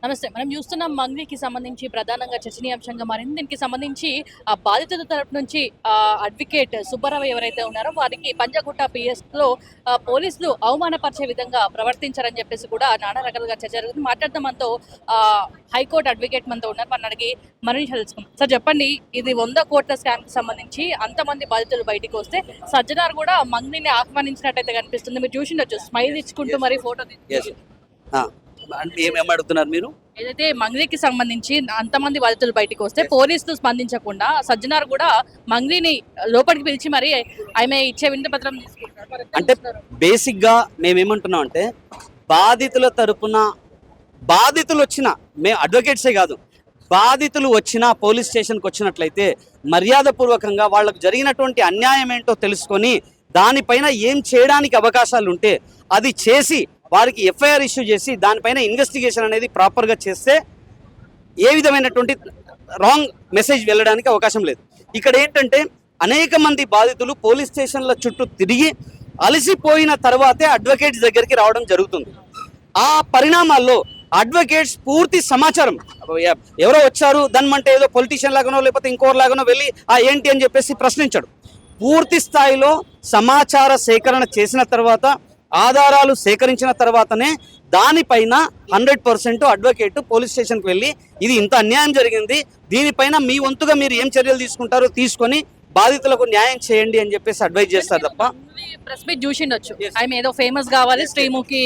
నమస్తే. మనం చూస్తున్నాం మంగ్లీకి సంబంధించి ప్రధానంగా చర్చనీయాంశంగా మారింది. దీనికి సంబంధించి ఆ బాధితుల తరపు నుంచి అడ్వకేట్ సుబ్బారావు ఎవరైతే ఉన్నారో వారికి పంజాగుట్ట పిఎస్‌లో పోలీసులు అవమానపరిచే విధంగా ప్రవర్తించారని చెప్పేసి కూడా నానా రకాలుగా చర్చ జరుగుతుంది. మాట్లాడదాం మనతో హైకోర్టు అడ్వకేట్ మనతో ఉన్నారు. వారిని అడిగి మరిన్ని తెలుసుకుందాం. సార్ చెప్పండి, ఇది 100 కోట్ల స్కామ్‌కి సంబంధించి అంతమంది బాధితులు బయటికి వస్తే సజ్జనార్ కూడా మంగ్లీని ఆహ్వానించినట్టయితే కనిపిస్తుంది. మీరు చూసిండొచ్చు, స్మైల్ ఇచ్చుకుంటూ మరి ఫోటో ఏమేమి అడుగుతున్నారు మీరు? ఏదైతే మంగ్లీకి సంబంధించి అంతమంది బాధితులు బయటకు వస్తే పోలీసులు స్పందించకుండా సజ్జనార్ కూడా మంగ్లీని లోపలికి పిలిచి మరి ఆమె ఇచ్చే వినతి పత్రం తీసుకుంటారు. అంటే బేసిక్ గా మేమేమంటున్నాం అంటే బాధితుల తరపున బాధితులు వచ్చిన మేము అడ్వకేట్సే కాదు, బాధితులు వచ్చిన పోలీస్ స్టేషన్కి వచ్చినట్లయితే మర్యాదపూర్వకంగా వాళ్ళకు జరిగినటువంటి అన్యాయం ఏంటో తెలుసుకొని దానిపైన ఏం చేయడానికి అవకాశాలు ఉంటే అది చేసి వారికి ఎఫ్ఐఆర్ ఇష్యూ చేసి దానిపైన ఇన్వెస్టిగేషన్ అనేది ప్రాపర్గా చేస్తే ఏ విధమైనటువంటి రాంగ్ మెసేజ్ వెళ్ళడానికి అవకాశం లేదు. ఇక్కడ ఏంటంటే అనేక మంది బాధితులు పోలీస్ స్టేషన్ల చుట్టూ తిరిగి అలసిపోయిన తర్వాతే అడ్వకేట్స్ దగ్గరికి రావడం జరుగుతుంది. ఆ పరిణామాల్లో అడ్వకేట్స్ పూర్తి సమాచారం ఎవరో వచ్చారు దన్మంటే ఏదో పొలిటీషియన్ లాగానో లేకపోతే ఇంకోరు లాగానో వెళ్ళి ఏంటి అని చెప్పేసి ప్రశ్నించాడు. పూర్తి స్థాయిలో సమాచార సేకరణ చేసిన తర్వాత ఆధారాలు సేకరించిన తర్వాతనే దానిపైన 100% అడ్వకేట్ పోలీస్ స్టేషన్కి వెళ్ళి ఇది ఇంత అన్యాయం జరిగింది, దీనిపైన మీ వంతుగా మీరు ఏం చర్యలు తీసుకుంటారో తీసుకొని బాధితులకు న్యాయం చేయండి అని చెప్పేసి అడ్వైజ్ చేస్తారు తప్ప. ప్రెస్ మీట్ చూసిండొచ్చు, ఆమె ఏదో ఫేమస్ కావాలి, శ్రీముఖి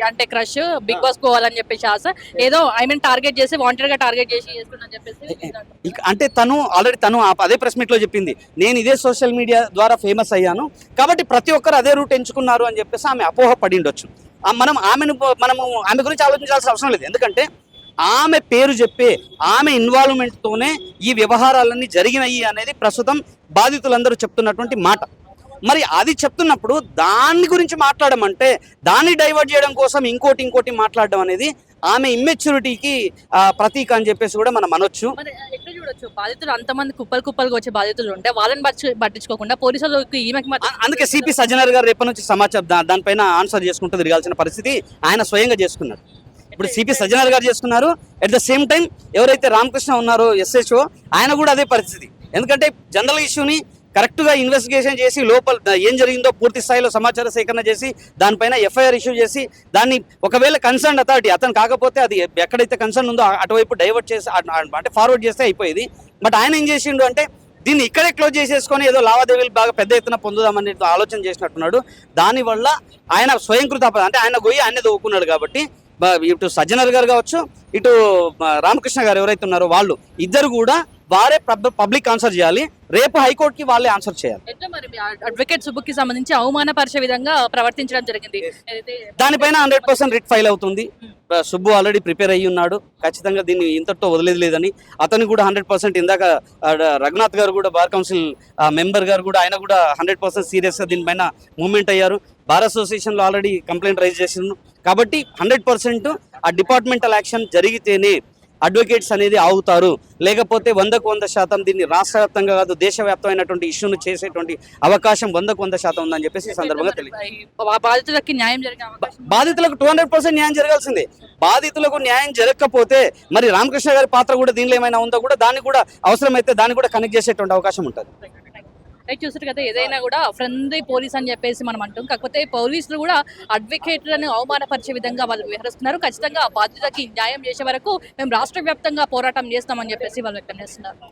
అంటే క్రష్, బిగ్ బాస్ పోవాలని చెప్పేసి ఆశ, ఏదో ఆమె టార్గెట్ చేసి వాంటెడ్ గా టార్గెట్ చేసి చేస్తుందని చెప్పేసి అంటే తను ఆల్రెడీ అదే ప్రెస్ మీట్ లో చెప్పింది, నేను ఇదే సోషల్ మీడియా ద్వారా ఫేమస్ అయ్యాను కాబట్టి ప్రతి ఒక్కరు అదే రూట్ ఎంచుకున్నారు అని చెప్పేసి ఆమె అపోహ పడిండొచ్చు. మనము ఆమె గురించి ఆలోచించాల్సిన అవసరం లేదు. ఎందుకంటే ఆమె పేరు చెప్పే ఆమె ఇన్వాల్వ్మెంట్తోనే ఈ వ్యవహారాలన్నీ జరిగినాయి అనేది ప్రస్తుతం బాధితులందరూ చెప్తున్నటువంటి మాట. మరి అది చెప్తున్నప్పుడు దాని గురించి మాట్లాడమంటే దాన్ని డైవర్ట్ చేయడం కోసం ఇంకోటి మాట్లాడడం అనేది ఆమె ఇమ్మెచ్యూరిటీకి ప్రతీక అని చెప్పేసి కూడా మనం అనొచ్చు. ఎట్లా చూడొచ్చు, బాధితులు అంతమంది కుప్పలుగా వచ్చే బాధితులు ఉంటే వాళ్ళని పట్టించుకోకుండా పోలీసులు అందుకే సిపి సజ్జనార్ గారు రేపటి నుంచి సమాచారం దానిపైన ఆన్సర్ చేసుకుంటూ తిరగాల్సిన పరిస్థితి ఆయన స్వయంగా చేసుకున్నారు. ఇప్పుడు సిపి సజ్జనార్ గారు చేసుకున్నారు. అట్ ద సేమ్ టైం ఎవరైతే రామకృష్ణ ఉన్నారో ఎస్హెచ్ఓ ఆయన కూడా అదే పరిస్థితి. ఎందుకంటే జనరల్ ఇష్యూని కరెక్ట్గా ఇన్వెస్టిగేషన్ చేసి లోపల ఏం జరిగిందో పూర్తి స్థాయిలో సమాచార సేకరణ చేసి దానిపైన ఎఫ్ఐఆర్ ఇష్యూ చేసి దాన్ని ఒకవేళ కన్సర్న్ అథారిటీ అతను కాకపోతే అది ఎక్కడైతే కన్సర్న్ ఉందో అటువైపు డైవర్ట్ చేసి అంటే ఫార్వర్డ్ చేస్తే అయిపోయేది. బట్ ఆయన ఏం చేసిండు అంటే దీన్ని ఇక్కడే క్లోజ్ చేసేసుకొని ఏదో లావాదేవీలు బాగా పెద్ద ఎత్తున పొందుదామని ఆలోచన చేసినట్టున్నాడు. దానివల్ల ఆయన స్వయంకృత అంటే ఆయన గొయ్యి ఆయనే దవ్వుకున్నాడు. కాబట్టి ఇటు సజ్జనర్ గారు కావచ్చు, ఇటు రామకృష్ణ గారు ఎవరైతే ఉన్నారో వాళ్ళు ఇద్దరు కూడా వారే పబ్లిక్ ఆన్సర్ చేయాలి. రేపు హైకోర్టుకి వాళ్ళే ఆన్సర్ చేయాలి. అడ్వకేట్ సుబ్బుకి సంబంధించి అవమానపరిచే విధంగా ప్రవర్తించడం జరిగింది. దానిపైన 100% రిట్ ఫైల్ అవుతుంది. సుబ్బు ఆల్రెడీ ప్రిపేర్ అయ్యి ఉన్నాడు. ఖచ్చితంగా దీన్ని ఇంతటితో వదిలేదు లేదని అతను కూడా 100% ఇందాక రఘునాథ్ గారు కూడా బార్ కౌన్సిల్ మెంబర్ గారు కూడా ఆయన కూడా 100% సీరియస్గా దీనిపైన మూవ్మెంట్ అయ్యారు. బార్ అసోసియేషన్లో ఆల్రెడీ కంప్లైంట్ రైజ్ చేసిండ్రు. కాబట్టి 100% ఆ డిపార్ట్మెంటల్ యాక్షన్ జరిగితేనే అడ్వకేట్స్ అనేది ఆగుతారు. లేకపోతే 100% దీన్ని రాష్ట్ర వ్యాప్తంగా కాదు దేశవ్యాప్తమైనటువంటి ఇష్యూను చేసేటువంటి అవకాశం 100% ఉందని చెప్పేసి ఈ సందర్భంగా తెలియదు. బాధితులకు న్యాయం బాధితులకు 200% న్యాయం జరగాల్సిందే. బాధితులకు న్యాయం జరగకపోతే మరి రామకృష్ణ గారి పాత్ర కూడా దీనిలో ఏమైనా ఉందో కూడా దాన్ని కూడా అవసరమైతే దాన్ని కూడా కనెక్ట్ చేసేటువంటి అవకాశం ఉంటుంది. చూసారు కదా, ఏదైనా కూడా ఫ్రెండ్లీ పోలీస్ అని చెప్పేసి మనం అంటాం. కాకపోతే పోలీసులు కూడా అడ్వకేట్లను అవమానపరిచే విధంగా వాళ్ళు వ్యవహరిస్తున్నారు. ఖచ్చితంగా బాధితులకి న్యాయం చేసే వరకు మేము రాష్ట్ర వ్యాప్తంగా పోరాటం చేస్తామని చెప్పేసి వాళ్ళు వ్యక్తం చేస్తున్నారు.